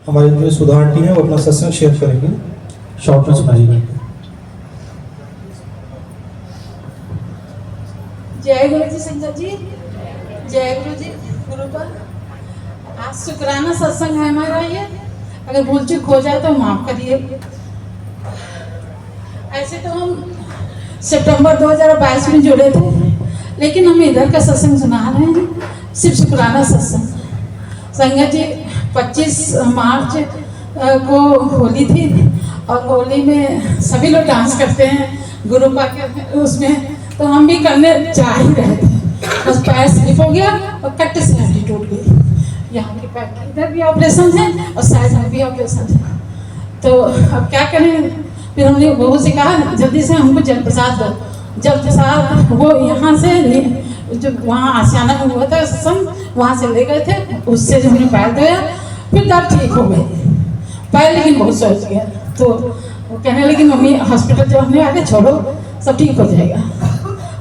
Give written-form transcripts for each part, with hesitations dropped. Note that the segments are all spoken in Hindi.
हमारी जो सुधा आंटी है वो अपना सत्संग शेयर करेंगे, शॉर्ट में सुनाइएगा। जय गुरु जी संजय जी, जय गुरु जी। गुरु पर आज शुक्राना सत्संग है हमारा ये, अगर भूल चूक हो जाए तो माफ करिए। ऐसे तो हम सितंबर 2022 में जुड़े थे, लेकिन हम इधर का सत्संग सुना रहे हैं, सिर्फ शुक्राना सत्संग। संगत जी 25 मार्च को होली थी और होली में सभी लोग डांस करते हैं गुरु पाक उसमें, तो हम भी करने जा ही रहे थे, बस पैर स्लिप हो गया और कट्टे से हड्डी टूट गई। यहाँ के पैर की इधर भी ऑपरेशन है और साइड में भी ऑपरेशन है, तो अब क्या करें। फिर हमने बहू से कहा जल्दी से हमको जल प्रसाद दो। जल प्रसाद वो यहाँ से जो वहाँ आसियाना में हुआ था सत्संग, वहाँ से ले गए थे, उससे जो हमने पैर धोया फिर दर्द ठीक हो गए पैर, लेकिन बहुत सोच गया। तो वो कहने लगी मम्मी हॉस्पिटल जो हमने आगे छोड़ो, सब ठीक हो जाएगा।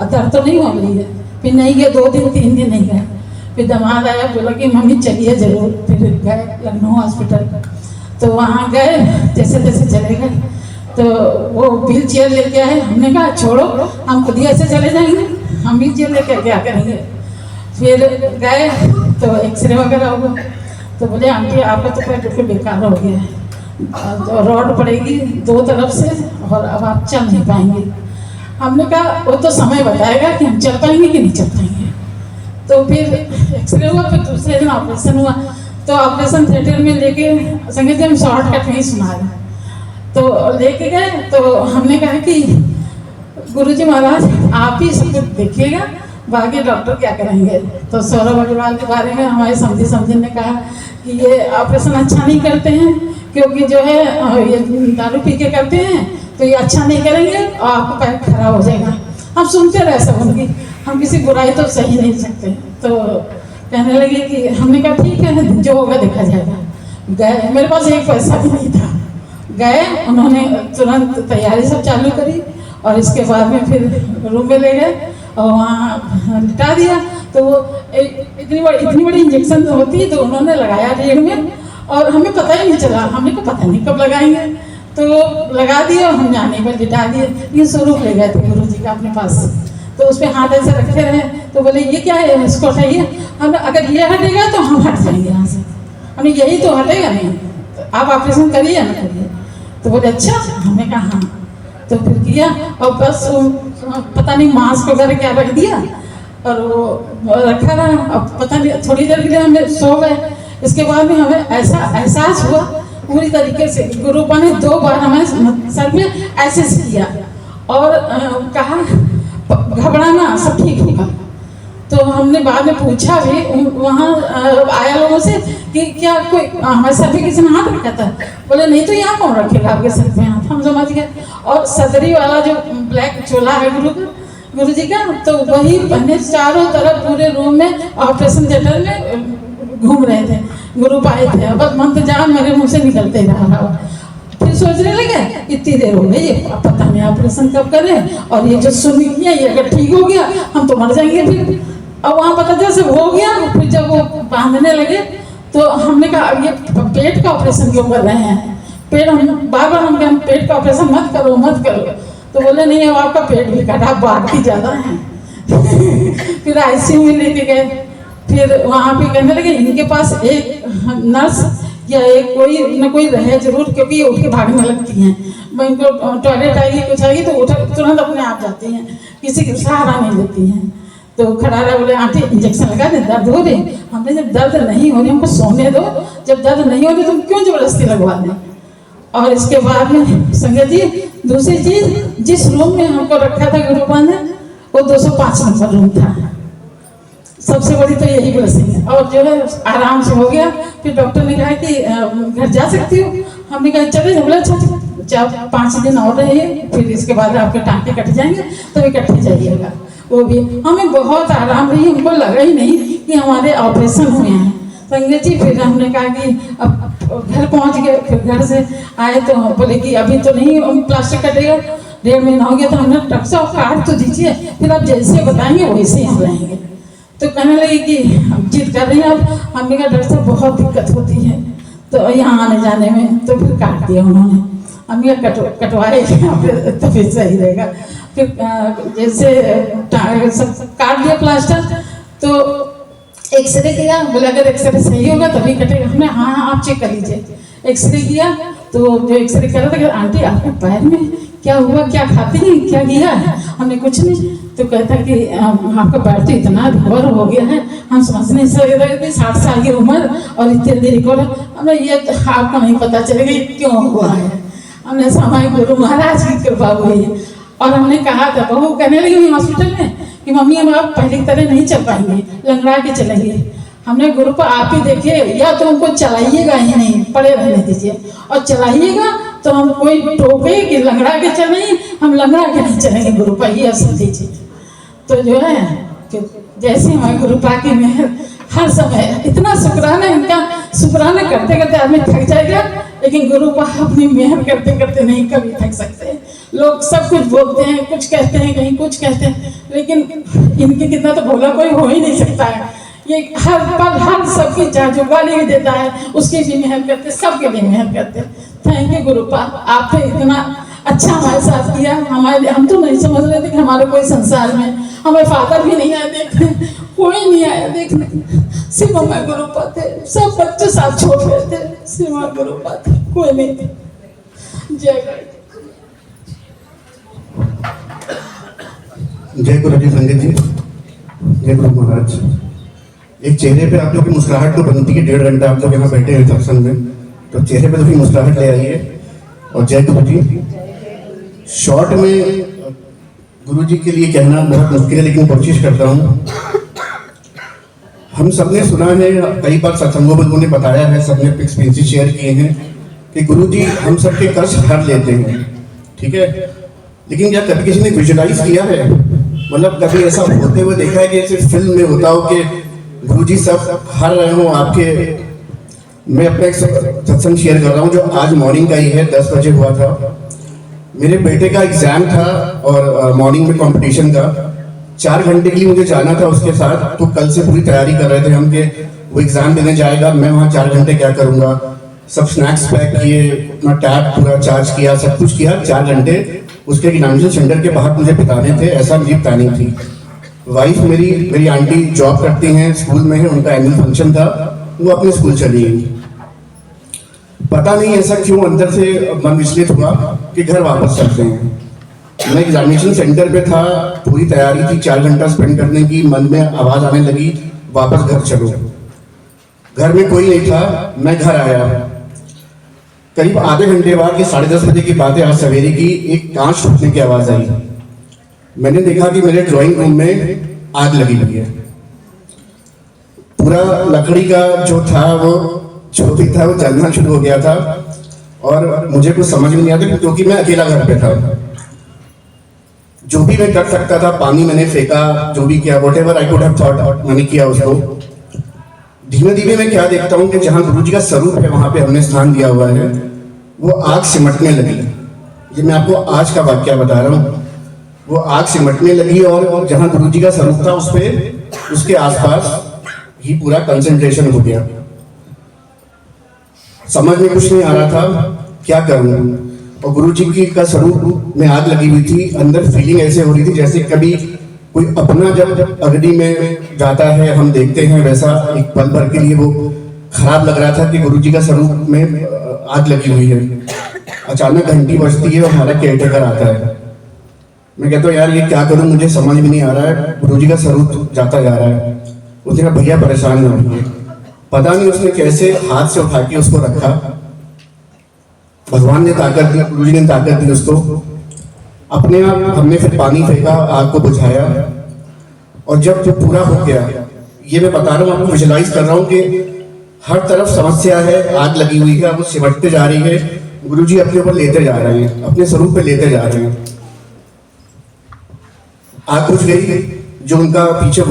और दर्द तो नहीं हो रही है। फिर नहीं गए, 2 दिन 3 दिन नहीं गए। फिर दामाद आया, बोला कि मम्मी चलिए जरूर। फिर गए लखनऊ हॉस्पिटल, तो वहाँ गए, जैसे जैसे चले गए तो वो व्हील चेयर लेके आए। हमने कहा छोड़ो, हम खुद ही ऐसे चले जाएंगे, हम व्हील चेयर लेके क्या करेंगे। फिर गए तो एक्सरे वगैरह हुआ, तो बोले आंटी आपका तो पैर बिल्कुल बेकार हो गया है, तो रॉड पड़ेगी 2 तरफ से और अब आप चल नहीं पाएंगे। हमने कहा वो तो समय बताएगा कि हम चल पाएंगे कि नहीं चल पाएंगे। तो फिर एक्सरे हुआ, फिर दूसरे दिन ऑपरेशन हुआ। तो ऑपरेशन थिएटर में लेके संगीत हम शॉर्टकट नहीं सुना रहे, तो लेके गए। तो हमने कहा कि गुरुजी महाराज आप ही सब कुछ देखिएगा, बाकी डॉक्टर क्या करेंगे। तो सौरभ अग्रवाल के बारे में हमारे समझी ने कहा कि ये ऑपरेशन अच्छा नहीं करते हैं, क्योंकि जो है ये दारू पी के करते हैं, तो ये अच्छा नहीं करेंगे और आपका पैर खराब हो जाएगा। हम सुनते रहे सब उनकी, हम किसी बुराई तो सही नहीं सकते। तो कहने लगे कि हमने कहा ठीक है जो होगा देखा जाएगा। गए, मेरे पास 1 पैसा भी नहीं था। गए, उन्होंने तुरंत तैयारी सब चालू करी और इसके बाद में फिर रूम में ले गए और वहाँ लिटा दिया। तो वो इतनी बड़ी इंजेक्शन होती है, तो उन्होंने लगाया रीढ़ में और हमें पता ही नहीं चला। हमने को पता नहीं कब लगाएंगे, तो लगा दिए और हम जाने पर लिटा दिए। ये स्वरूप ले गए थे गुरु जी का अपने पास, तो उस पर हाथ ऐसे रखे रहे। तो बोले ये क्या है, इसको हटाइए। हम अगर ये हटेगा तो हम हट जाएंगे यहाँ से। हमने यही तो हटेगा नहीं, तो आप ऑपरेशन करिए या ना करिए। तो बोले अच्छा, हमने कहा हाँ। तो फिर किया और बस पता नहीं मास्क वगैरह क्या रख दिया और वो रखा रहा। अब पता नहीं थोड़ी देर के लिए हमें सो गए। इसके बाद में हमें ऐसा एहसास हुआ पूरी तरीके से, गुरुपा ने 2 बार हमें सर में ऐसे किया और कहा घबराना, सब ठीक होगा। तो हमने बाद में पूछा भी वहाँ आया लोगों से कि क्या कोई हमारे सर पे किसी ने हाथ रखा था। बोले नहीं, तो यहाँ कौन रखेगा आपके सर पे हाथ। हम समझ गए। और सदरी वाला जो ब्लैक चोला है गुरु जी का, तो वही पहने चारों तरफ पूरे रूम में ऑपरेशन थिएटर में घूम रहे थे। गुरु पाए थे, बस मंत्र जान मेरे मुँह से निकलते रहा। फिर सोचने लगे इतनी देर हो गई, ये पता नहीं ऑपरेशन कब करें, और ये जो सुन किया ये अगर ठीक हो गया हम तो मर जाएंगे। फिर अब वहाँ पता चला सब हो गया। फिर जब वो बांधने लगे तो हमने कहा अब ये पेट का ऑपरेशन क्यों कर रहे हैं। पेट हम बार बार हम पेट का ऑपरेशन मत करो मत करो। तो बोले नहीं अब आपका पेट भी काटा, बाकी ज़्यादा है। फिर आईसीयू में लेके गए। फिर वहाँ पे कहने लगे इनके पास एक नर्स या एक कोई न कोई रहे जरूर, क्योंकि ये उठ के भागने लगती हैं। मैं इनको टॉयलेट आएगी कुछ आएगी तो उठ तुरंत अपने आप जाती हैं, किसी का सहारा नहीं लेती हैं। तो खड़ा रहा, बोले आंटी इंजेक्शन लगा दे, दर्द हो रही। हमने जब दर्द नहीं हो रही हमको सोने दो, जब दर्द नहीं हो रही तुम क्यों जबरदस्ती लगवा दें। और इसके बाद में संगत जी दूसरी चीज, जिस रूम में हमको रखा था गुरुपा ने वो 205 नंबर रूम था। सबसे बड़ी तो यही ब्लेसिंग है। और जो है आराम से हो गया। फिर डॉक्टर ने कहा कि घर जा सकती हो। हमने कहा चले, बोला अच्छा 5 दिन और रहिए, फिर इसके बाद आपके टाँके कट जाएंगे तो इकट्ठे जाइएगा। वो भी हमें बहुत आराम रही, हमको लगा ही नहीं कि हमारे ऑपरेशन हुए हैं। संगत जी फिर हमने कहा कि अब घर पहुंच गए। फिर घर से आए तो बोले कि अभी तो नहीं प्लास्टर कटेगा, 1.5 महीना हो गया। तो हमने डॉक्टर साहब कार्ड तो दीजिए, फिर आप जैसे बताएंगे वैसे ही हम रहेंगे। तो कहने लगे कि हम जिद कर रहे हैं। अब हमने कहा डॉक्टर साहब बहुत दिक्कत होती है। तो यहाँ आने जाने में, तो फिर काट दिया उन्होंने। हम ये कटवाए फिर तो फिर सही रहेगा। फिर जैसे सब काट दिया प्लास्टर, तो एक्सरे किया, बोले अगर एक्सरे सही होगा तभी कटेगा। हमने हाँ आप चेक कर लीजिए। एक्सरे किया तो जो एक्सरे करा था, आंटी आपके पैर में क्या हुआ, क्या खाते हैं, क्या किया है? हमने कुछ नहीं। तो कहता कि आपका पैर तो इतना रिकवर हो गया है, हम समझ नहीं सकते 60 साल की उम्र और इतने देर रिकवर। हमें ये आपको नहीं पता चलेगा ये क्यों हुआ है। हमने हमारे गुरु महाराज की कृपा हुई है। और हमने कहा था, बहू कहने लगी हॉस्पिटल में कि मम्मी हम आप पहले की तरह नहीं चल पाएंगे, लंगड़ा के चलेंगे। हमने गुरु पर आप ही देखे, या तो हमको चलाइएगा ही नहीं, पड़े रहने दीजिए, और चलाइएगा तो हम कोई टोके कि लंगड़ा के चलें, हम लंगड़ा के नहीं चलेंगे, गुरु पर ये असर दीजिए। तो जो है कि जैसे हमारे गुरु पाक की मेहर हर समय, इतना शुक्राना इनका, शुक्राना करते करते आदमी थक जाएगा, लेकिन गुरु पर अपनी मेहर करते करते नहीं कभी थक सकते। लोग सब कुछ बोलते हैं, कुछ कहते हैं, कहीं कुछ कहते हैं, लेकिन इनके कितना तो भोला कोई हो ही नहीं सकता है। ये हर पल हर सबकी चाहे जो गाली भी देता है उसकी भी मेहर करते, सबके लिए मेहर करते। थैंक यू गुरु पाक, आपने इतना अच्छा हमारे साथ किया। हमारे हम तो नहीं समझ रहे थे कि हमारे कोई संसार में, हमारे फादर भी नहीं आए देखने, कोई नहीं आया देखने, सिर्फ हमारे गुरु पाक थे। सब बच्चे साथ छोड़ गए थे, सिर्फ हमारे गुरु पाक थे, कोई नहीं थे। जय जय गुरु जी संगत जी, जय गुरु महाराज। एक चेहरे पे आप लोग की मुस्कुराहट तो बनती है, 1.5 घंटा आप लोग यहाँ बैठे हैं सत्संग में, तो चेहरे पे थोड़ी मुस्कुराहट ले आइए। और जय गुरु जी। शॉर्ट में गुरु जी के लिए कहना बहुत मुश्किल है, लेकिन कोशिश करता हूँ। हम सबने सुना है, कई बार सत्संगों में लोगों ने बताया है, सबने एक्सपीरियंस शेयर किए हैं कि गुरु जी हम सबके कष्ट हर लेते हैं, ठीक है। लेकिन क्या कभी किसी ने विजुअलाइज किया है, मतलब कभी ऐसा होते हुए देखा है कि जैसे फिल्म में होता हो कि गुरु जी सब हर रहे हो आपके। मैं अपना एक सत्संग शेयर कर रहा हूँ जो आज मॉर्निंग का ही है, 10 बजे हुआ था। मेरे बेटे का एग्जाम था और मॉर्निंग में कंपटीशन का 4 घंटे के लिए मुझे जाना था उसके साथ। तो कल से पूरी तैयारी कर रहे थे हम कि वो एग्जाम देने जाएगा, मैं वहाँ 4 घंटे क्या करूँगा। सब स्नैक्स पैक किए, अपना टैब पूरा चार्ज किया, सब कुछ किया। 4 घंटे उसके एग्जामिनेशन सेंटर के बाहर मुझे बिताने थे, ऐसा मेरी प्लानिंग थी। वाइफ मेरी आंटी जॉब करती हैं, स्कूल में है, उनका एनुअल फंक्शन था, वो अपने स्कूल चली गई। पता नहीं ऐसा क्यों अंदर से मन विचलित हुआ कि घर वापस चलते हैं। मैं एग्जामिनेशन सेंटर पे था, पूरी तैयारी थी 4 घंटा स्पेंड करने की, मन में आवाज आने लगी वापस घर चलो। घर में कोई नहीं था, मैं घर आया। करीब आधे घंटे बाद, ये 10:30 बजे की बात है आज सवेरे की, एक कांच टूटने की आवाज आई। मैंने देखा कि मेरे ड्राइंग रूम में आग लगी हुई है। पूरा लकड़ी का जो था वो छोटी था, वो जलना शुरू हो गया था और मुझे कुछ समझ में नहीं आता क्योंकि मैं अकेला घर पे था। जो भी मैं कर सकता था, पानी मैंने फेंका, जो भी किया, whatever I could have thought, मैंने किया उसको। धीमे धीमे मैं क्या देखता हूँ कि जहाँ गुरु जी का स्वरूप है वहां पे हमने स्थान दिया हुआ है, वो आग सिमटने लगी। ये मैं आपको आज का वाक्य बता रहा हूँ। वो आग सिमटने लगी और जहाँ गुरु जी का स्वरूप था उस पे, उसके आसपास ही पूरा कंसंट्रेशन हो गया। समझ में कुछ नहीं आ रहा था क्या करूं। और गुरु जी की का स्वरूप में आग लगी हुई थी। अंदर फीलिंग ऐसे हो रही थी जैसे कभी कोई अपना जब अग्नि में जाता है हम देखते हैं, वैसा एक पल भर के लिए वो खराब लग रहा था कि गुरु जी का स्वरूप में आग लगी हुई है। अचानक घंटी बजती है और हमारा केयरटेकर आता है। मैं कहता हूँ यार ये क्या करूं, मुझे समझ में नहीं आ रहा है, गुरु जी का स्वरूप जाता जा रहा है। उसने कहा भैया परेशान न होइए। पता नहीं उसने कैसे हाथ से उठा के उसको रखा। भगवान ने ताकत दी, गुरु जी ने ताकत दी उसको। अपने आप हमने फिर पानी फेंका, आग को बुझाया और जब जो पूरा हो गया, ये मैं बता रहा हूँ आपको, विजुअलाइज कर रहा हूँ कि हर तरफ समस्या है, आग लगी हुई है, वो सिमटते जा रही है, गुरु जी अपने ऊपर लेते जा रहे हैं, अपने स्वरूप पे लेते जा रहे हैं। आग बुझ गई, जो उनका पीछे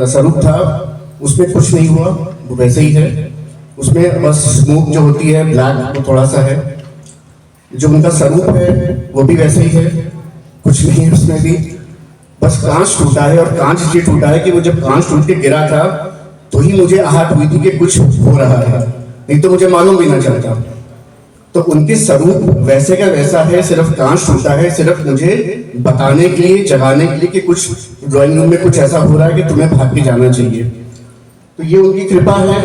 स्वरूप था उसमें कुछ नहीं हुआ, वो वैसे ही है। उसमें बस स्मोक जो होती है ब्लैक, वो थोड़ा सा है। जो उनका स्वरूप है वो भी वैसे ही है, कुछ नहीं है उसमें भी। बस कांच टूटा है और कांच इसलिए टूटा है कि वो जब कांच टूट के गिरा था तो ही मुझे आहट हुई थी कि कुछ हो रहा है। नहीं तो मुझे मालूम भी ना चलता। तो उनके स्वरूप वैसे का वैसा है, सिर्फ कांच टूटा है, सिर्फ मुझे बताने के लिए, जगाने के लिए कि कुछ ड्राइंग रूम में कुछ ऐसा हो रहा है कि तुम्हें भाग के जाना चाहिए। तो ये उनकी कृपा है,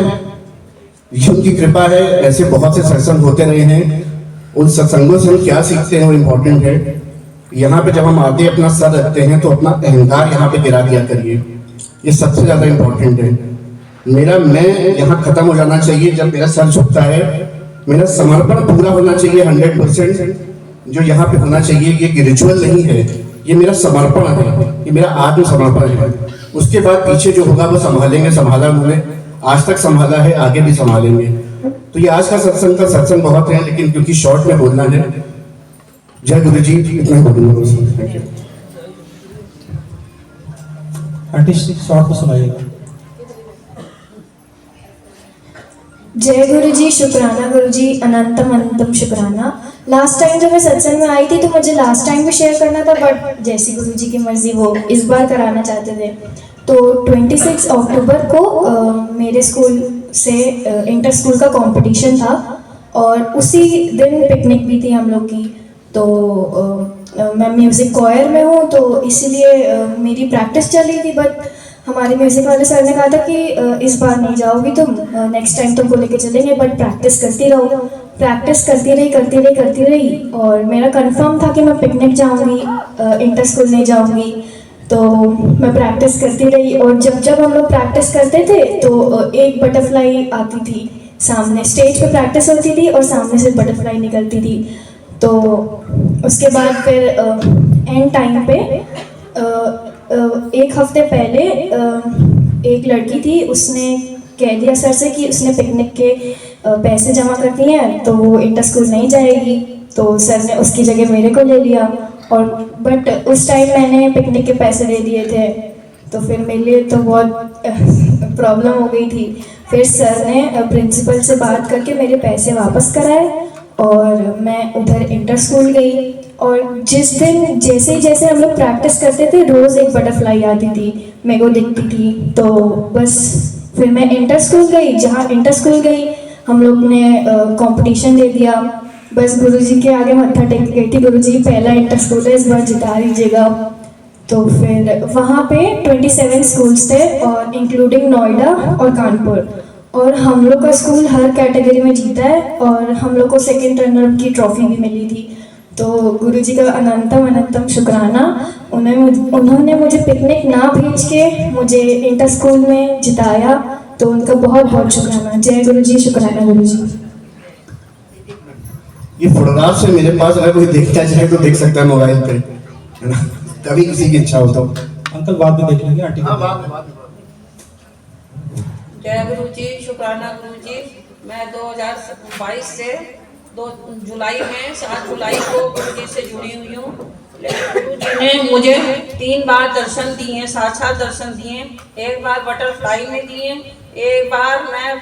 ये उनकी कृपा है। ऐसे बहुत से सत्संग होते रहे हैं, उन सत्संगों से हम क्या सीखते हैं वो इम्पोर्टेंट है। यहाँ पे जब हम आते अपना सर रखते हैं तो अपना अहंकार यहाँ पे गिरा दिया करिए, ये सबसे ज्यादा इम्पोर्टेंट है। मेरा मैं यहाँ खत्म हो जाना चाहिए जब मेरा सर झुकता है, मेरा समर्पण पूरा होना चाहिए 100%। जो यहाँ पे होना चाहिए ये रिचुअल नहीं है, ये मेरा समर्पण है, ये मेरा आत्मसमर्पण है। उसके बाद पीछे जो होगा वो संभालेंगे, संभाला उन्होंने, आज तक संभाला है, आगे भी संभालेंगे। तो ये आज का सत्संग बहुत है, लेकिन क्योंकि शॉर्ट में बोलना है, जय गुरु जी, इतना ही बोलूंगा। Thank you. आर्टिस्ट शॉर्ट को सुनाइएगा। जय गुरु जी, शुक्राना गुरु जी, अनंतम अनंतम शुक्राना। लास्ट टाइम जब मैं सत्संग में आई थी तो मुझे लास्ट टाइम भी शेयर करना था, बट जैसी गुरु जी की मर्जी वो इस बार कराना चाहते थे। तो 26 अक्टूबर को मेरे स्कूल से इंटर स्कूल का कंपटीशन था और उसी दिन पिकनिक भी थी हम लोग की। तो मैं म्यूज़िक कॉयर में हूँ, तो इसीलिए मेरी प्रैक्टिस चल रही थी, बट हमारे म्यूज़िक वाले सर ने कहा था कि इस बार नहीं जाओगी तुम, नेक्स्ट टाइम तुमको लेके चलेंगे, बट प्रैक्टिस करती रहो। प्रैक्टिस करती रही और मेरा कंफर्म था कि मैं पिकनिक जाऊंगी, इंटर स्कूल नहीं जाऊंगी। तो मैं प्रैक्टिस करती रही और जब हम लोग प्रैक्टिस करते थे तो एक बटरफ्लाई आती थी सामने, स्टेज पे प्रैक्टिस होती थी और सामने से बटरफ्लाई निकलती थी। तो उसके बाद फिर एंड टाइम पे एक हफ्ते पहले एक लड़की थी, उसने कह दिया सर से कि उसने पिकनिक के पैसे जमा कर दिए हैं तो वो इंटर स्कूल नहीं जाएगी। तो सर ने उसकी जगह मेरे को ले लिया, और बट उस टाइम मैंने पिकनिक के पैसे दे दिए थे, तो फिर मेरे लिए तो बहुत प्रॉब्लम हो गई थी। फिर सर ने प्रिंसिपल से बात करके मेरे पैसे वापस कराए और मैं उधर इंटर स्कूल गई। और जिस दिन जैसे हम लोग प्रैक्टिस करते थे, रोज़ एक बटरफ्लाई आती थी, मेरे को दिखती थी। तो बस फिर मैं इंटर स्कूल गई, जहाँ इंटर स्कूल गई हम लोग ने कंपटीशन दे दिया। बस गुरुजी के आगे मत्था टेक गई थी, गुरुजी पहला इंटर स्कूल है, इस बार जिता दीजिएगा। तो फिर वहाँ पे 27 स्कूल्स थे और इंक्लूडिंग नोएडा और कानपुर, और हम लोग का स्कूल हर कैटेगरी में जीता है और हम लोग को सेकेंड रनर की ट्रॉफी भी मिली थी। तो गुरुजी का अनंतम अनंतम शुक्राना, उन्होंने मुझे पिकनिक ना भेज के मुझे इंटर स्कूल में जिताया, तो उनका बहुत बहुत शुक्राना। जय गुरुजी, शुक्राना गुरुजी। ये फोटोग्राफ से मेरे पास अगर कोई देखना चाहे तो देख सकता है मोबाइल पे, है ना, कभी किसी की इच्छा हो तो। अंकल बाद में देख लेंगे आंटी। हाँ, बाद में। जय गुरु जी, शुक्राना गुरु जी। मैं 2022 से 2 जुलाई में 7 जुलाई को गुरु जी से जुड़ी हुई हूँ। लेकिन गुरु जी ने मुझे 3 बार दर्शन दिए, साक्षात दर्शन दिए। एक बार बटरफ्लाई में दिए, एक बार मैं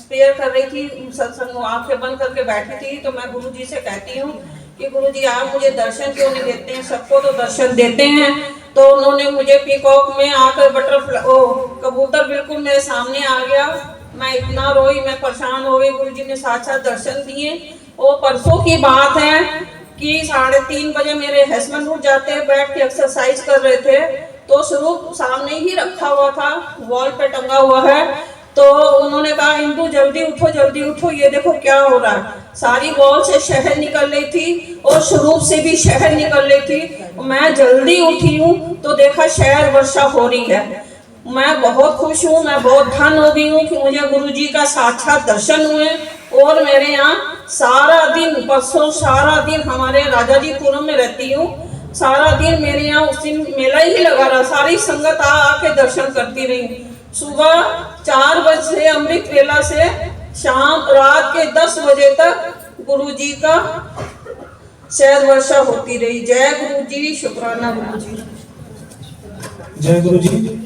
प्रेयर कर रही थी, सत्संग आंखें बंद करके बैठी थी, तो मैं गुरु जी से कहती हूँ कि गुरु जी आप मुझे दर्शन क्यों नहीं देते हैं, सबको तो दर्शन देते हैं। तो उन्होंने मुझे पीकॉक में आकर बटरफ्लाई कबूतर बिल्कुल मेरे सामने आ गया, मैं इतना रोई, मैं परेशान हो गई। गुरुजी ने साक्षात दर्शन दिए। वो परसों की बात है कि 3:30 बजे मेरे हस्बैंड उठ जाते हैं, बैठ के एक्सरसाइज कर रहे थे, तो स्वरूप सामने ही रखा हुआ था, वॉल पे टंगा हुआ है। तो उन्होंने कहा इंदु जल्दी उठो, ये देखो क्या हो रहा है। सारी वॉल से शहद निकल रही थी और स्वरूप से भी शहद निकल रही थी। मैं जल्दी उठी हूँ तो देखा शहद वर्षा हो रही है। मैं बहुत खुश हूँ, मैं बहुत धन हो गई हूँ कि मुझे गुरुजी का साक्षात दर्शन हुए। और मेरे यहाँ सारा दिन, परसों सारा दिन, हमारे राजाजीपुरम में रहती हूँ, सारा दिन मेरे यहाँ उस दिन मेला ही लगा रहा, सारी संगत आके दर्शन करती रही। सुबह 4 बजे अमृत वेला से शाम रात के 10 बजे तक गुरुजी का शहद वर्षा होती रही। जय गुरुजी, शुक्राना गुरुजी। जय गुरुजी।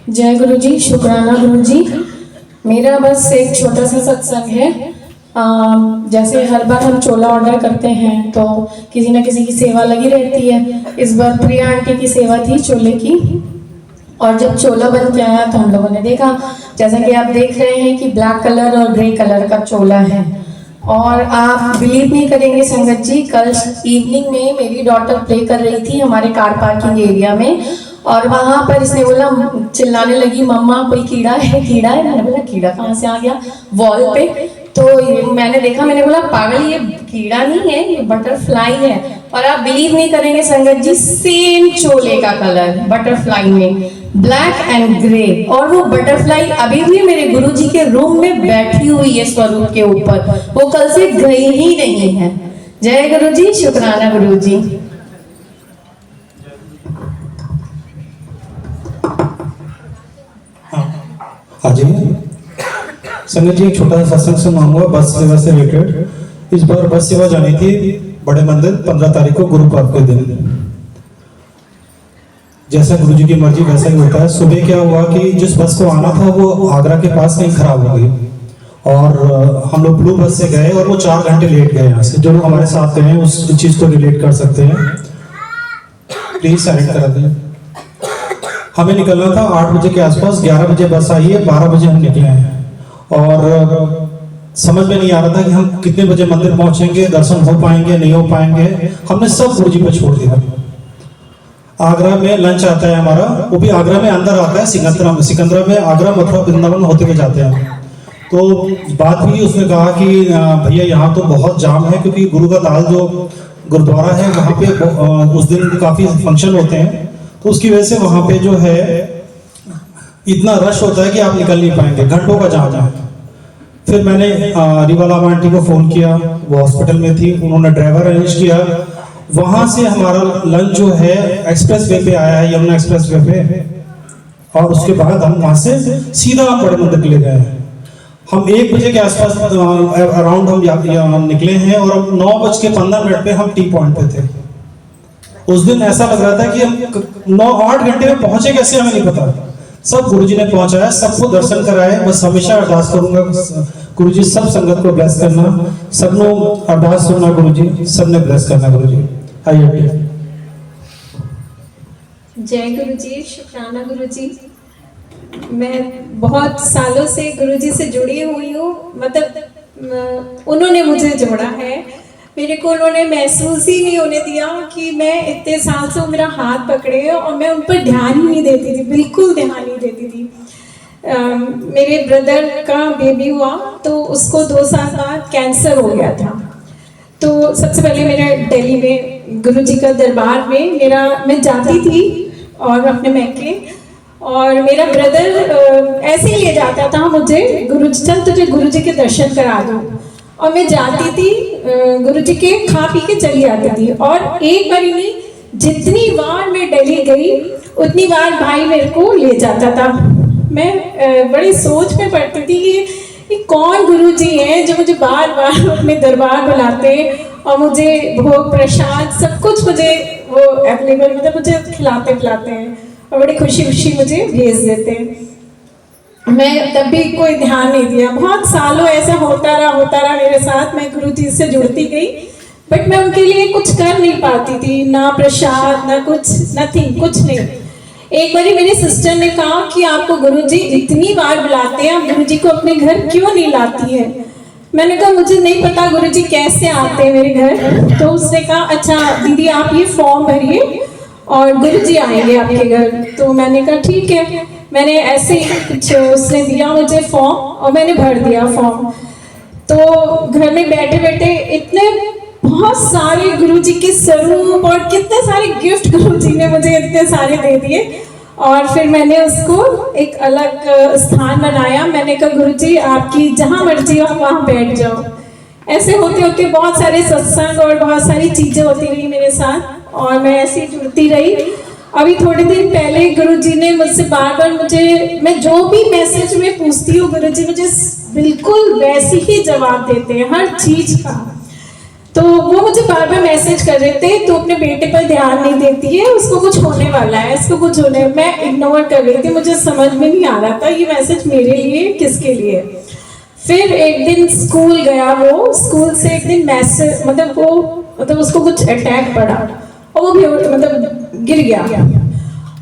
जय गुरु जी, शुक्राना गुरु जी। मेरा बस एक छोटा सा सत्संग है। जैसे हर बार हम चोला ऑर्डर करते हैं तो किसी न किसी की सेवा लगी रहती है। इस बार प्रिया आंटी की सेवा थी चोले की, और जब चोला बन के आया तो हम लोगों ने देखा, जैसा कि आप देख रहे हैं कि ब्लैक कलर और ग्रे कलर का चोला है। और आप बिलीव नहीं करेंगे संगत जी, कल इवनिंग में मेरी डॉटर प्ले कर रही थी हमारे कार पार्किंग एरिया में, और वहाँ पर इसने बोला, चिल्लाने लगी, मम्मा कोई कीड़ा है, कीड़ा है। मैंने बोला कीड़ा कहाँ से आ गया वॉल पे? तो मैंने देखा, मैंने बोला पागल, ये कीड़ा नहीं है, ये बटरफ्लाई है। और आप बिलीव नहीं करेंगे संगत जी, सेम चोले का कलर बटरफ्लाई में, ब्लैक एंड ग्रे। और वो बटरफ्लाई अभी भी मेरे गुरुजी के रूम में बैठी हुई है स्वरूप के ऊपर, वो कल से गई ही नहीं है। जय गुरुजी, शुक्राना गुरुजी। हाँ जी संगत जी, एक छोटा सा सत्संग सुनाऊंगा बस सेवा से रिलेटेड। इस बार बस सेवा जानी थी बड़े मंदिर 15 तारीख को गुरुपर्व के दिन। जैसा गुरु जी की मर्जी वैसा ही होता है। सुबह क्या हुआ कि जिस बस को आना था वो आगरा के पास कहीं खराब हो गई, और हम लोग ब्लू बस से गए और वो 4 घंटे लेट गए यहाँ से। जो लोग हमारे साथ गए हैं उस चीज को रिलेट कर सकते हैं, प्लीज साइड करा दें। हमें निकलना था 8 बजे के आसपास, 11 बजे बस आई है, 12 बजे हम निकले हैं, और समझ में नहीं आ रहा था कि हम कितने बजे मंदिर पहुंचेंगे, दर्शन हो पाएंगे नहीं हो पाएंगे। हमने सब गुरु जी पे छोड़ दिया। आगरा में लंच आता है हमारा, वो भी आगरा में अंदर आता है, सिकंदरा में, आगरा मथुरा वृंदावन होते हुए जाते हैं। तो बात हुई, उसने कहा कि भैया यहाँ तो बहुत जाम है, क्योंकि गुरु का दाल जो गुरुद्वारा है वहाँ पे उस दिन काफी फंक्शन होते हैं, तो उसकी वजह से वहाँ पे जो है इतना रश होता है कि आप निकल नहीं पाएंगे, घंटों का जाम है। फिर मैंने रिवाला आंटी को फोन किया, वो हॉस्पिटल में थी, उन्होंने ड्राइवर अरेंज किया। वहां से हमारा लंच जो है एक्सप्रेस वे पे आया है, यमुना एक्सप्रेस वे पे, और उसके बाद हम वहां से सीधा बड़े मंदिर के लिए गए। हम 1 बजे के आसपास अराउंड हम निकले हैं, और अब 9:15 पे हम टी पॉइंट पे थे। उस दिन ऐसा लग रहा था कि हम 9-8 घंटे में पहुंचे कैसे हमें नहीं पता। सब गुरुजी ने पहुंचाया, सबको दर्शन कराए। बस हमेशा अरदास करूंगा गुरुजी सब संगत को ब्लेस करना, सबनो अरदास सुनना गुरुजी, सबने ब्लेस करना गुरुजी। आइए। जय गुरुजी, शुक्राना गुरुजी। मैं बहुत सालों से गुरुजी से जुड़ी हुई हूँ, मतलब उन्होंने मुझे जोड़ा है। मेरे को उन्होंने महसूस ही नहीं होने दिया कि मैं इतने साल से मेरा हाथ पकड़े और मैं उन पर ध्यान ही नहीं देती थी, बिल्कुल ध्यान नहीं देती थी। मेरे ब्रदर का बेबी हुआ तो उसको 2 साल बाद कैंसर हो गया था। तो सबसे पहले मेरे दिल्ली में गुरुजी का दरबार में मैं जाती थी और अपने मैके, और मेरा ब्रदर ऐसे ही ले जाता था मुझे, गुरुजी चल तुझे गुरुजी के दर्शन करा दूँ, और मैं जाती थी गुरुजी के, खा पी के चली आती थी। और एक बार नहीं, जितनी बार मैं दिल्ली गई उतनी बार भाई मेरे को ले जाता था। मैं बड़ी सोच में पड़ती थी कि कौन गुरुजी हैं जो मुझे बार बार अपने दरबार बुलाते और मुझे भोग प्रसाद सब कुछ मुझे वो अवेलेबल, मतलब मुझे खिलाते पिलाते हैं और बड़ी खुशी खुशी मुझे भेज देते हैं। मैं तब भी कोई ध्यान नहीं दिया। बहुत सालों ऐसा होता रहा मेरे साथ। मैं गुरुजी से जुड़ती गई, बट मैं उनके लिए कुछ कर नहीं पाती थी, ना प्रसाद ना कुछ, नथिंग, कुछ नहीं। एक बार मेरी सिस्टर ने कहा कि आपको गुरुजी इतनी बार बुलाते हैं, आप गुरुजी को अपने घर क्यों नहीं लाती है? मैंने कहा मुझे नहीं पता गुरुजी कैसे आते हैं मेरे घर। तो उसने कहा अच्छा दीदी आप ये फॉर्म भरिए और गुरुजी आएंगे आपके घर। तो मैंने कहा ठीक है। मैंने ऐसे कुछ उसने दिया मुझे फॉर्म और मैंने भर दिया फॉर्म। तो घर में बैठे बैठे इतने बहुत सारे गुरुजी के स्वरूप और कितने सारे गिफ्ट गुरुजी ने मुझे इतने सारे दे दिए, और फिर मैंने उसको एक अलग स्थान बनाया। मैंने कहा गुरुजी आपकी जहाँ मर्जी हो वहाँ बैठ जाओ। ऐसे होते होते बहुत सारे सत्संग और बहुत सारी चीजें होती रही मेरे साथ, और मैं ऐसे ही जुड़ती रही। अभी थोड़े दिन पहले गुरुजी ने मुझसे बार बार मैं जो भी मैसेज में पूछती हूँ गुरुजी मुझे बिल्कुल वैसे ही जवाब देते हैं हर चीज का। तो वो मुझे बार बार मैसेज कर रहे थे तो अपने बेटे पर ध्यान नहीं देती है, उसको कुछ होने वाला है, इसको कुछ होने, मैं इग्नोर कर रही थी। मुझे समझ में नहीं आ रहा था ये मैसेज मेरे लिए किसके लिए। फिर एक दिन स्कूल गया, वो स्कूल से एक दिन मैसेज मतलब उसको कुछ अटैक पड़ा और वो भी मतलब गिर गया।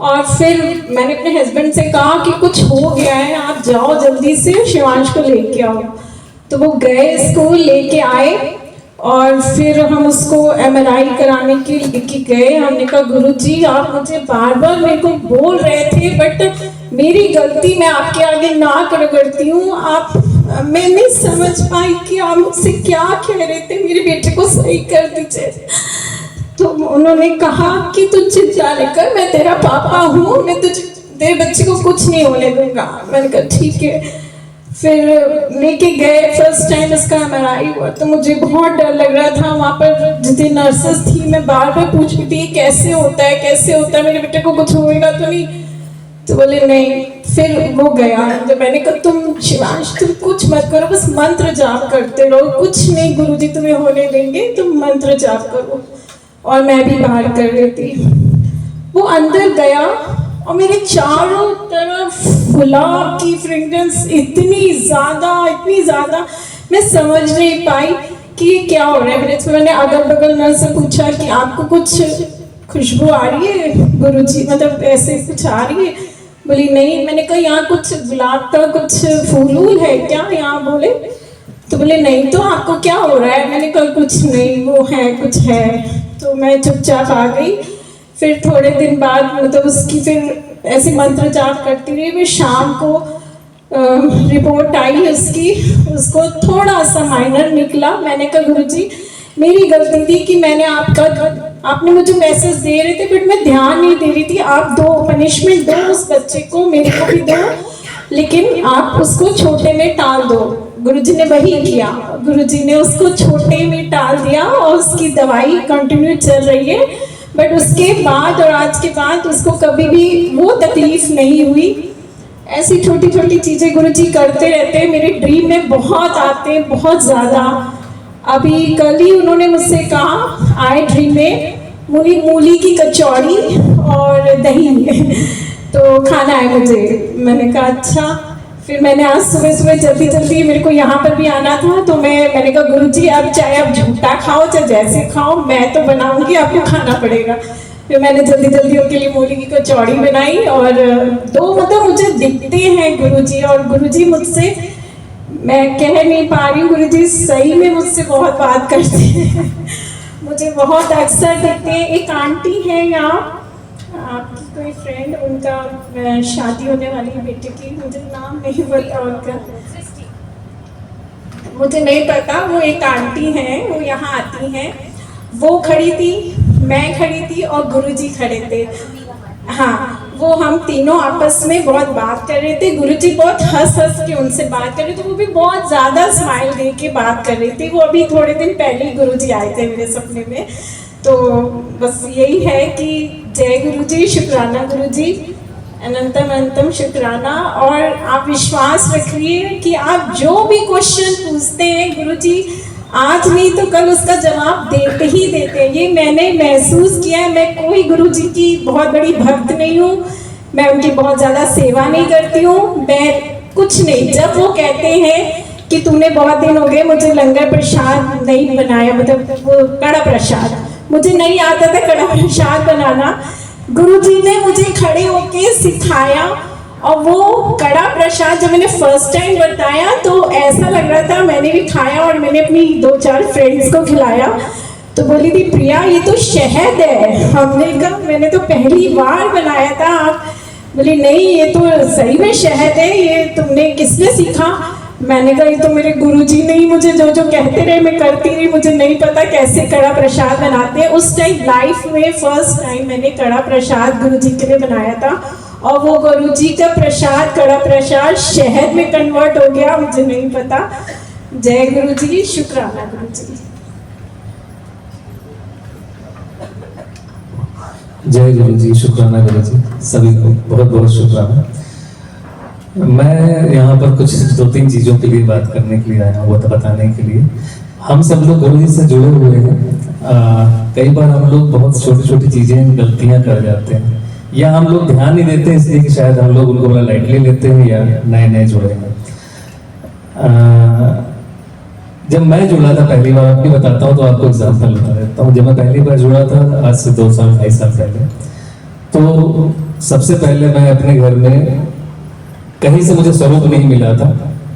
और फिर मैंने अपने हस्बैंड से कहा कि कुछ हो गया है, आप जाओ जल्दी से शिवांश को लेके आओ। तो वो गए स्कूल, लेके आए और फिर हम उसको MRI कराने के लेके गए। हमने कहा गुरुजी आप मुझे बार बार मेरे को बोल रहे थे, बट मेरी गलती, मैं आपके आगे नाक रगड़ती हूँ। मैं नहीं समझ पाई कि आप मुझसे क्या कह रहे थे, मेरे बेटे को सही कर दीजिए। तो उन्होंने कहा कि तू चिंता नहीं कर, मैं तेरा पापा हूँ, मैं तेरे बच्चे को कुछ नहीं होने दूंगा। मैंने कहा ठीक है। फिर लेके गए, फर्स्ट टाइम इसका MRI हुआ तो मुझे बहुत डर लग रहा था। वहाँ पर जितनी नर्सेस थी मैं बार बार पूछ रही थी कैसे होता है, कैसे होता है, मेरे बेटे को कुछ होएगा तो नहीं। तो बोले नहीं। फिर वो गया, जब मैंने कहा तुम शिवांश तुम कुछ मत करो, बस मंत्र जाप करते रहो, कुछ नहीं गुरुजी तुम्हें होने देंगे, तुम मंत्र जाप करो। और मैं भी बाहर कर रही थी। वो अंदर गया और मेरे चारों तरफ गुलाब की फ्रेग्रेंस इतनी ज़्यादा मैं समझ नहीं पाई कि ये क्या हो रहा है। मैंने अगल बगल नर्स से पूछा कि आपको कुछ खुशबू आ रही है गुरुजी, मतलब ऐसे कुछ आ रही है? बोली नहीं। मैंने कहा यहाँ कुछ गुलाब का कुछ फूल है क्या यहाँ? बोले तो बोले नहीं। तो आपको क्या हो रहा है? मैंने कहा कुछ नहीं, वो है कुछ है। तो मैं चुपचाप आ गई। फिर थोड़े दिन बाद मतलब उसकी फिर ऐसे मंत्र जाप करती रही। मैं शाम को रिपोर्ट आई उसको थोड़ा सा माइनर निकला। मैंने कहा गुरुजी मेरी गलती थी कि मैंने आपने मुझे मैसेज दे रहे थे बट मैं ध्यान नहीं दे रही थी। आप दो पनिशमेंट दो उस बच्चे को, मेरे को भी दो, लेकिन आप उसको छोटे में टाल दो। गुरुजी ने वही किया, गुरुजी ने उसको छोटे में टाल दिया और उसकी दवाई कंटिन्यू चल रही है। बट उसके बाद और आज के बाद उसको कभी भी वो तकलीफ नहीं हुई। ऐसी छोटी छोटी चीज़ें गुरुजी करते रहते हैं, मेरे ड्रीम में बहुत आते हैं, बहुत ज़्यादा। अभी कल ही उन्होंने मुझसे कहा आए ड्रीम में मूली की कचौड़ी और दही तो खाना है मुझे। मैंने कहा अच्छा। फिर मैंने आज सुबह जल्दी मेरे को यहाँ पर भी आना था तो मैंने कहा गुरुजी आप चाहे आप झूठा खाओ चाहे जैसे खाओ, मैं तो बनाऊंगी, आपको खाना पड़ेगा। फिर मैंने जल्दी उनके लिए मूली की कचौड़ी बनाई और दो मतलब मुझे दिखते हैं गुरुजी, और गुरुजी मुझसे, मैं कह नहीं पा रही हूँ, गुरुजी सही में मुझसे बहुत बात करते हैं मुझे बहुत अक्सर दिखते हैं। एक आंटी है यहाँ, आपकी कोई फ्रेंड, उनका शादी होने वाली बेटे की, मुझे नाम नहीं पता उनका, मुझे नहीं पता। वो एक आंटी हैं, वो यहाँ आती हैं। वो खड़ी थी, मैं खड़ी थी और गुरुजी खड़े थे। हाँ, वो हम तीनों आपस में बहुत बात कर रहे थे। गुरुजी बहुत हंस के उनसे बात कर रहे थे। वो भी बहुत ज़्यादा स्माइल दे के बात कर रही थी। वो अभी थोड़े दिन पहले ही गुरुजी आए थे मेरे सपने में। तो बस यही है कि जय गुरुजी, शुक्राना गुरुजी, अनंतम अनंतम शुक्राना। और आप विश्वास रखिए कि आप जो भी क्वेश्चन पूछते हैं गुरुजी आज नहीं तो कल उसका जवाब देते ही देते हैं। ये मैंने महसूस किया है। मैं कोई गुरुजी की बहुत बड़ी भक्त नहीं हूँ, मैं उनकी बहुत ज़्यादा सेवा नहीं करती हूँ, मैं कुछ नहीं। जब वो कहते हैं कि तूने बहुत दिन हो गए मुझे लंगर प्रसाद नहीं बनाया, मतलब वो कड़ा प्रसाद, मुझे नहीं आता था कड़ा प्रसाद बनाना, गुरुजी ने मुझे खड़े होके सिखाया। और वो कड़ा प्रसाद जब मैंने फर्स्ट टाइम बताया तो ऐसा लग रहा था, मैंने भी खाया और मैंने अपनी 2-4 फ्रेंड्स को खिलाया। तो बोली थी प्रिया ये तो शहद है। हमने कहा मैंने तो पहली बार बनाया था। आप बोली नहीं ये तो सही में शहद है, ये तुमने किसने सीखा? मैंने कहा ये तो मेरे गुरुजी ने ही मुझे जो कहते रहे मैं करती रही, मुझे नहीं पता कैसे कड़ा प्रसाद बनाते हैं। उस टाइम लाइफ में फर्स्ट टाइम मैंने कड़ा प्रसाद गुरुजी के लिए बनाया था और वो गुरुजी का प्रसाद, कड़ा प्रसाद शहद में कन्वर्ट हो गया, मुझे नहीं पता। जय गुरुजी, शुक्राना गुरुजी। जय गुरुजी, शुक्राना गुरुजी, सभी को बहुत बहुत शुक्राना। मैं यहाँ पर कुछ 2-3 चीज़ों के लिए बात करने के लिए आया हूँ, वो तो बताने के लिए। हम सब लोग गुरुजी से जुड़े हुए हैं। कई बार हम लोग बहुत छोटी छोटी चीज़ें गलतियाँ कर जाते हैं, या हम लोग ध्यान नहीं देते इसलिए कि शायद हम लोग उनको बड़ा लाइटली लेते हैं, या नए जुड़े हैं। जब मैं जुड़ा था पहली बार, आपकी बताता हूँ तो आपको एग्जाम्पल बता देता हूँ। जब मैं पहली बार जुड़ा था आज से 2 साल 2.5 साल पहले, तो सबसे पहले मैं अपने घर में, कहीं से मुझे स्वरूप नहीं मिला था,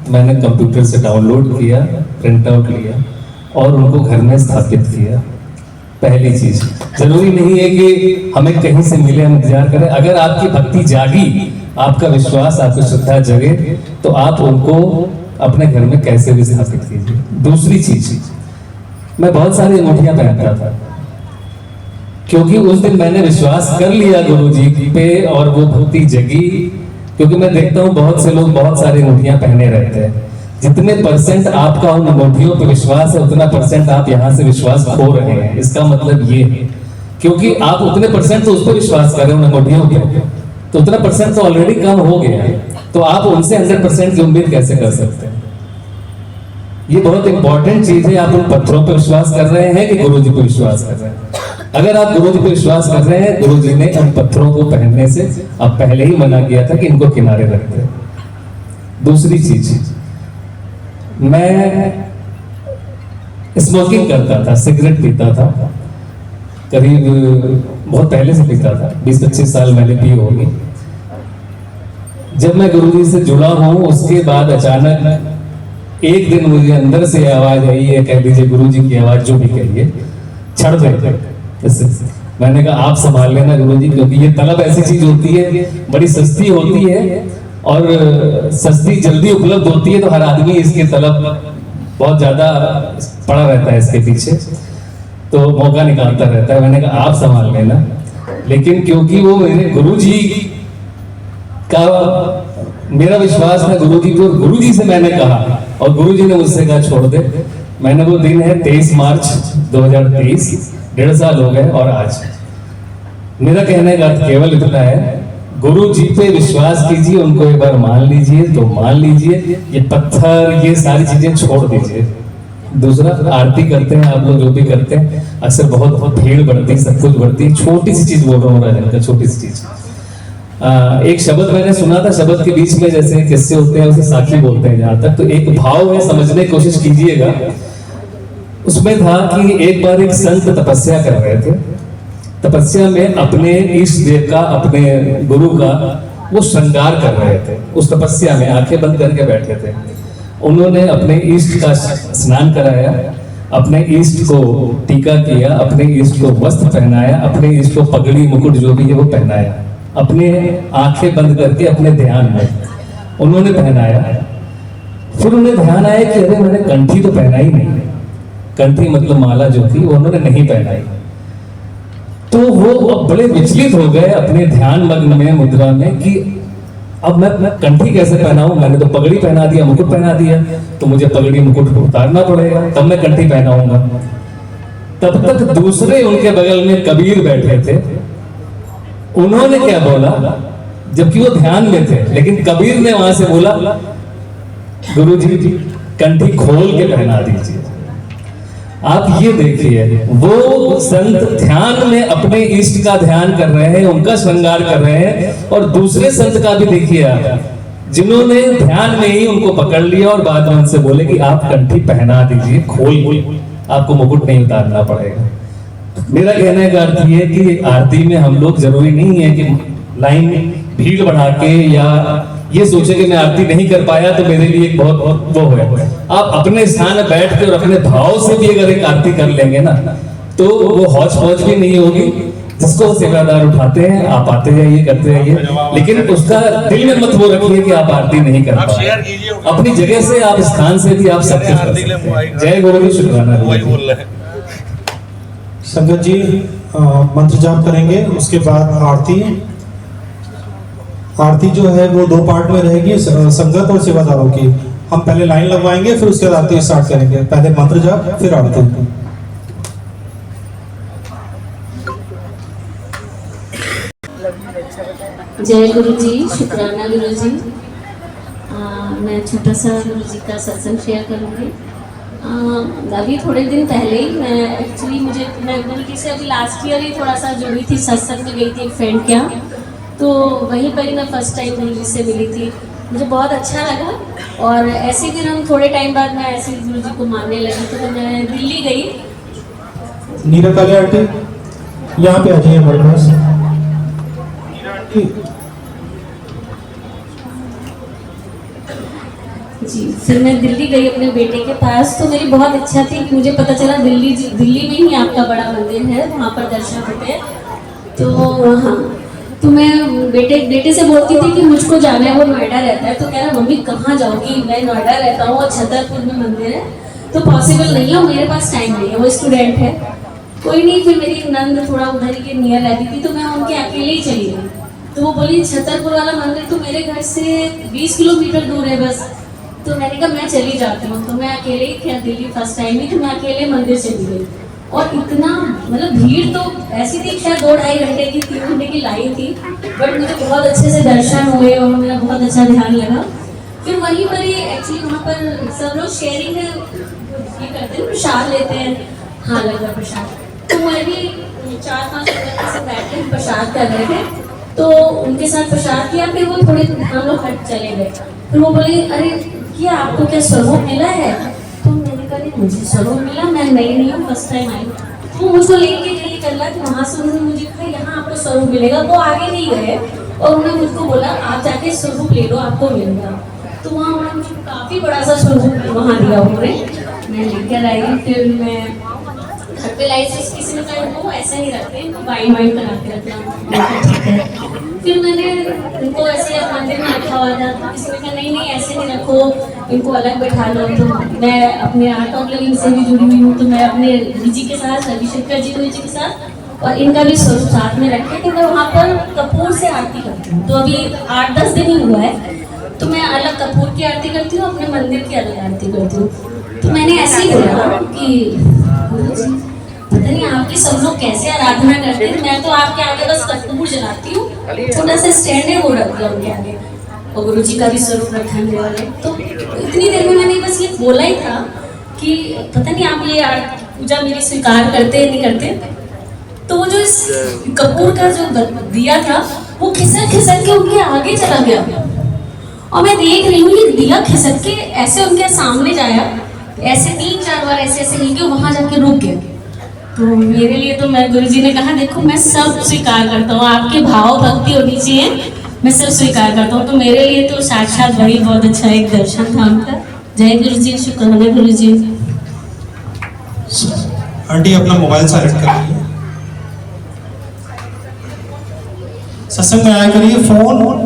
मैंने कंप्यूटर से डाउनलोड किया, प्रिंट आउट लिया और उनको घर में स्थापित किया। पहली चीज, जरूरी नहीं है कि हमें कहीं से मिले हम इंतजार करें। अगर आपकी भक्ति जागी, आपका विश्वास, आपकी श्रद्धा जगे, तो आप उनको अपने घर में कैसे भी स्थापित कीजिए। दूसरी चीज, मैं बहुत सारी अंगूठियां पहनता था, क्योंकि उस दिन मैंने विश्वास कर लिया गुरु जी पे और वो भक्ति जगी। क्योंकि मैं देखता हूँ बहुत से लोग बहुत सारी अंगूठियां पहने रहते हैं। जितने परसेंट आपका उन अंगूठियों पे विश्वास है, उतना परसेंट आप यहाँ से विश्वास खो रहे हैं। इसका मतलब ये है, क्योंकि आप उतने परसेंट तो उस पर विश्वास कर रहे हैं, उन अंगूठियों पे, तो उतना परसेंट तो ऑलरेडी कम हो गया है। तो आप उनसे 100% की उम्मीद कैसे कर सकते हैं? ये बहुत इंपॉर्टेंट चीज है। आप उन पत्थरों पर विश्वास कर रहे हैं कि गुरु जी पर विश्वास कर रहे हैं? अगर आप गुरु जी पर विश्वास कर रहे हैं, गुरु जी ने उन पत्थरों को पहनने से अब पहले ही मना किया था कि इनको किनारे रख दे। दूसरी चीज, मैं स्मोकिंग करता था, सिगरेट पीता था, करीब बहुत पहले से पीता था, 20-25 साल मैंने पी होगी। जब मैं गुरुजी से जुड़ा हूं, उसके बाद अचानक एक दिन मुझे अंदर से आवाज आई है, कह लीजिए गुरुजी की आवाज, जो भी कहिए, छड़ दे। मैंने कहा आप संभाल लेना गुरुजी, क्योंकि ये तलब ऐसी चीज होती है, बड़ी सस्ती होती है और सस्ती जल्दी उपलब्ध होती है, तो हर आदमी इसके तलब बहुत ज्यादा पड़ा रहता है इसके पीछे, तो मौका निकालता रहता है। मैंने कहा आप संभाल लेना। लेकिन क्योंकि वो मेरे गुरुजी का, मेरा विश्वास था गुरुजी को, गुरुजी से मैंने कहा और गुरुजी ने मुझसे कहा छोड़ दे। मैंने, वो दिन है 23 मार्च 2023, 1.5 साल हो गए। और आज मेरा कहने का केवल इतना है, गुरु जी पे विश्वास कीजिए, उनको एक बार मान लीजिए तो मान लीजिए, ये पत्थर, ये सारी चीजें छोड़ दीजिए। दूसरा, आरती करते हैं आप लोग, जो भी करते हैं, अक्सर बहुत भीड़ बढ़ती, सब कुछ बढ़ती। छोटी सी चीज बोल रहा हूँ राजन का, छोटी सी चीज। एक शब्द मैंने सुना था, शब्द के बीच में जैसे किस्से होते हैं, उसे साखी बोलते हैं जहां तक, तो एक भाव है, समझने की कोशिश कीजिएगा। उसमें था कि एक बार एक संत तपस्या कर रहे थे। तपस्या में अपने इष्ट देव का, अपने गुरु का वो श्रृंगार कर रहे थे। उस तपस्या में आंखें बंद करके बैठे थे। उन्होंने अपने इष्ट का स्नान कराया, अपने इष्ट को टीका किया, अपने इष्ट को वस्त्र पहनाया, अपने इष्ट को पगड़ी मुकुट जो भी है वो पहनाया, अपने आंखें बंद करके अपने ध्यान में उन्होंने पहनाया। फिर उन्हें ध्यान आया कि अरे मैंने कंठी तो पहना ही नहीं, कंठी मतलब माला जो थी वो उन्होंने नहीं पहनाई। तो वो अब बड़े विचलित हो गए अपने ध्यान मग्न में, मुद्रा में, कि अब मैं कंठी कैसे पहनाऊं? मैंने तो पगड़ी पहना दिया, मुकुट पहना दिया, तो मुझे पगड़ी मुकुट उतारना पड़ेगा, तब मैं कंठी पहनाऊंगा। तब तक दूसरे उनके बगल में कबीर बैठे थे। उन्होंने क्या बोला, जबकि वो ध्यान में थे, लेकिन कबीर ने वहां से बोला, गुरुजी कंठी खोल के पहना दीजिए। आप ये देखिए, वो संत ध्यान में अपने इष्ट का ध्यान कर रहे हैं, उनका श्रृंगार कर रहे हैं, और दूसरे संत का भी देखिए आप, जिन्होंने ध्यान में ही उनको पकड़ लिया और बाद में उनसे बोले कि आप कंठी पहना दीजिए, खोल, आपको मुकुट नहीं उतारना पड़ेगा। मेरा कहने का अर्थ ये है कि आरती में हम लोग, जरूरी नहीं है कि लाइन भीड़ बढ़ा के या ये सोचे कि मैं आरती नहीं कर पाया तो मेरे लिए एक बहुत वो है। आप अपने स्थान में बैठ के और अपने भाव से भी अगर एक आरती कर लेंगे ना, तो वो हौच पौच भी नहीं होगी। जिसको सेवादार उठाते हैं, आप आते जाइए, करते जाइए, लेकिन उसका दिल में मत वो रखिए कि आप आरती नहीं कर पाए। अपनी जगह से, आप स्थान से भी आप सब कुछ कर सकते हैं। जय गुरु, शुक्राना। संगत जी मंत्र जाप करेंगे, उसके बाद आरती। आरती जो है वो 2 पार्ट में रहेगी, संगत और सेवादारों की। हम पहले लाइन लगवाएंगे, फिर उसके बाद आरती स्टार्ट करेंगे। पहले मंत्र जाप, फिर आरती। जय गुरु जी, शुक्राना गुरु जी। मैं छोटा सा गुरु जी का सत्संग शेयर करूँगी। अभी थोड़े दिन पहले ही मैं गुरु जी से अभी लास्ट ईयर ही थोड़ा सा जुड़ी थी, सत्संग में गई थी एक फ्रेंड के यहाँ, तो वहीं पर ही मैं फर्स्ट टाइम गुरु जी से मिली थी। मुझे बहुत अच्छा लगा और ऐसे फिर हम थोड़े टाइम बाद मैं ऐसे गुरु जी को मानने लगी। तो मैं दिल्ली गई। नीरा काले आंटी यहाँ पे आ जाइए हमारे पास। जी, फिर मैं दिल्ली गई अपने बेटे के पास, तो मेरी बहुत इच्छा थी कि मुझे पता चला दिल्ली में ही आपका बड़ा मंदिर है, वहाँ पर दर्शन होते हैं। तो हाँ, तो मैं बेटे से बोलती थी कि मुझको जाना है, वो नोएडा रहता है। तो कह रहा मम्मी कहाँ जाओगी, मैं नोएडा रहता हूँ और छतरपुर में मंदिर है, तो पॉसिबल नहीं है, मेरे पास टाइम नहीं है, वो स्टूडेंट है। कोई नहीं, फिर मेरी नंद थोड़ा उधर के नियर रहती थी, तो मैं उनके अकेले ही चली गई। तो वो बोली छतरपुर वाला मंदिर तो मेरे घर से 20 किलोमीटर दूर है बस। तो मैंने कहा मैं चली जाती हूँ। तो मैं अकेले ही, क्या दिल्ली फर्स्ट टाइम ही, तो मैं अकेले मंदिर चली गई। और इतना मतलब भीड़ तो ऐसी थी, शायद 2-2.5 घंटे की 3 घंटे की लाइन थी, बट मुझे बहुत अच्छे से दर्शन हुए और मेरा बहुत अच्छा ध्यान लगा। फिर वहीं पर ही एक्चुअली वहाँ पर सब लोग शेयरिंग ये करते हैं, प्रसाद लेते हैं, हाँ लगा प्रसाद। तो मैं भी 4-5 लोगों से बैठे प्रसाद कर रहे थे, तो उनके साथ प्रसाद किया। फिर वो थोड़े हम लोग हट चले गए। फिर वो बोले अरे क्या आपको क्या स्वरूप मिला है? तो मैंने कहा नहीं मुझे स्वरूप मिला, मैं नहीं हूँ, फर्स्ट टाइम आई। तो मुझको लेके गई करला कि वहाँ से उन्होंने मुझे कहा यहाँ आपको स्वरूप मिलेगा। वो आगे नहीं गए और उन्होंने मुझको बोला आप जाके स्वरूप ले लो, आपको मिलेगा। तो वहाँ उन्होंने मुझे काफ़ी बड़ा सा स्वरूप वहाँ दिया उन्होंने, मैं लेकर आई। फिर मैं घर पे लाइसेंस किसी ने कहा वो ऐसे नहीं रखते, इनको वाइन करा के रखना। फिर मैंने इनको ऐसे मंदिर में रखा हुआ था, तो किसी ने कहा नहीं ऐसे नहीं रखो, इनको अलग बैठा लो। तो मैं अपने आर्ट ऑफ लिविंग से भी जुड़ी हुई हूँ, तो मैं अपने जी के साथ, रविशंकर जी के साथ और इनका भी स्वरूप साथ में रखे कि मैं वहाँ पर कपूर से आरती करती हूँ। तो अभी 8-10 दिन ही हुआ है, तो मैं अलग कपूर की आरती करती हूँ, अपने मंदिर की अलग आरती करती हूँ। तो मैंने ऐसे ही बोला कि पता नहीं आपकी सब लोग कैसे आराधना करते हैं, मैं तो आपके आगे बस कपूर जलाती हूँ, छोटा सा स्टैंड है वो रख दिया उनके आगे, और गुरु जी का भी स्वरूप रखने वाले। तो इतनी देर में मैंने बस ये बोला ही था कि पता नहीं आप ये पूजा मेरी स्वीकार करते हैं नहीं करते। तो वो जो इस कपूर का जो दिया था वो खिसक के उनके आगे चला गया, और मैं देख रही हूँ ये दिया खिसक के ऐसे उनके सामने जाया, ऐसे 3-4 बार ऐसे हिल वहां जाके रुक गया। तो मेरे लिए तो मैं गुरुजी ने कहा देखो मैं सब स्वीकार करता हूँ, आपके भाव भक्ति होनी चाहिए, मैं सब स्वीकार करता हूँ। तो मेरे लिए तो साक्षात वही बहुत अच्छा एक दर्शन था उनका। जय गुरु जी, शुक्र है गुरु जी। आंटी अपना मोबाइल साइलेंट कर लीजिए, सत्संग में आया करिए, फोन